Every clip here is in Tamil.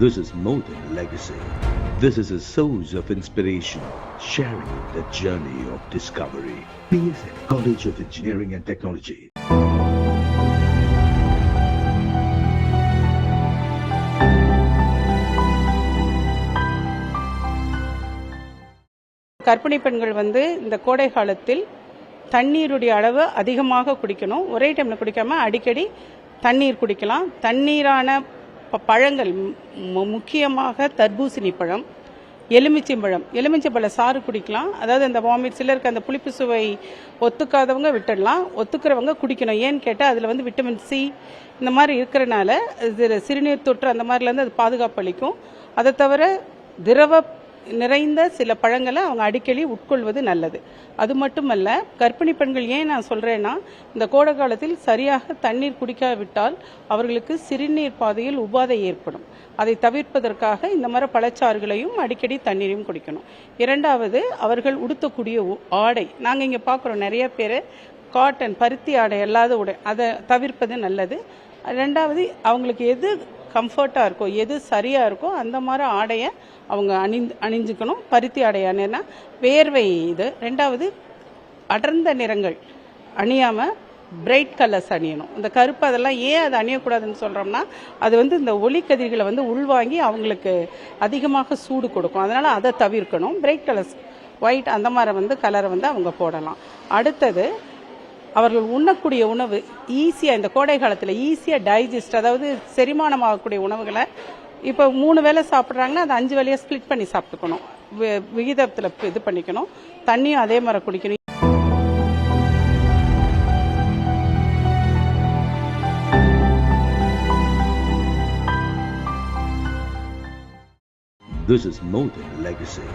This is more than legacy. This is a source of inspiration, sharing the journey of discovery. PSN College of Engineering and Technology. கர்ப்பிணி பெண்கள் இந்த கோடை காலத்தில் தண்ணீருடைய அளவு அதிகமாக குடிக்கணும். ஒரே டைமில் குடிக்காம அடிக்கடி தண்ணீர் குடிக்கலாம். தண்ணீரான பழங்கள் முக்கியமாக தர்பூசணி பழம், எலுமிச்சம்பழ சாறு குடிக்கலாம். அதாவது அந்த வாமிட், சிலருக்கு அந்த புளிப்பு சுவை ஒத்துக்காதவங்க விட்டுடலாம், ஒத்துக்கிறவங்க குடிக்கணும். ஏன்னு கேட்டால் அதில் விட்டமின் சி இந்த மாதிரி இருக்கிறனால சிறுநீர் தொற்று அந்த மாதிரிலேருந்து அது பாதுகாப்பு அளிக்கும். அதை தவிர திரவ நிறைந்த சில பழங்களை அவங்க அடிக்கடி உட்கொள்வது நல்லது. அது மட்டுமல்ல, கர்ப்பிணி பெண்கள் ஏன் நான் சொல்கிறேன்னா, இந்த கோடை காலத்தில் சரியாக தண்ணீர் குடிக்காவிட்டால் அவர்களுக்கு சிறுநீர் பாதையில் உபாதை ஏற்படும். அதை தவிர்ப்பதற்காக இந்த மாதிரி பழச்சாறுகளையும் அடிக்கடி தண்ணீரையும் குடிக்கணும். இரண்டாவது, அவர்கள் உடுத்தக்கூடிய ஆடை, நாங்கள் இங்கே பார்க்குறோம் நிறைய பேர் காட்டன் பருத்தி ஆடை அல்லாத உடை, அதை தவிர்ப்பது நல்லது. ரெண்டாவது, அவங்களுக்கு எது கம்ஃபர்ட்டாக இருக்கோ, எது சரியாக இருக்கோ அந்த மாதிரி ஆடையை அவங்க அணிஞ்சுக்கணும். பருத்தி ஆடையானா வேர்வை இது. ரெண்டாவது, அடர்ந்த நிறங்கள் அணியாமல் பிரைட் கலர்ஸ் அணியணும். இந்த கருப்பு அதெல்லாம் ஏன் அதை அணியக்கூடாதுன்னு சொல்கிறோம்னா, அது இந்த ஒளிக்கதிர்களை உள்வாங்கி அவங்களுக்கு அதிகமாக சூடு கொடுக்கும். அதனால் அதை தவிர்க்கணும். பிரைட் கலர்ஸ், ஒயிட் அந்த மாதிரி கலரை அவங்க போடலாம். அடுத்தது, அவர்கள் உண்ணக்கூடிய உணவு ஈஸியாக இந்த கோடை காலத்தில் ஈஸியாக டைஜஸ்ட், அதாவது செரிமானம் ஆகக்கூடிய உணவுகளை இப்போ 3 வேளை சாப்பிட்றாங்கன்னா அது 5 வேளையாக ஸ்ப்ளிட் பண்ணி சாப்பிட்டுக்கணும். விகிதத்தில் இது பண்ணிக்கணும். தண்ணியும் அதே மாதிரி குடிக்கணும். This is more than legacy.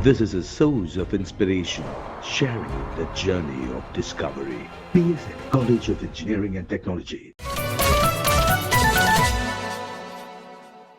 This is a source of inspiration, sharing the journey of discovery. PSN College of Engineering and Technology.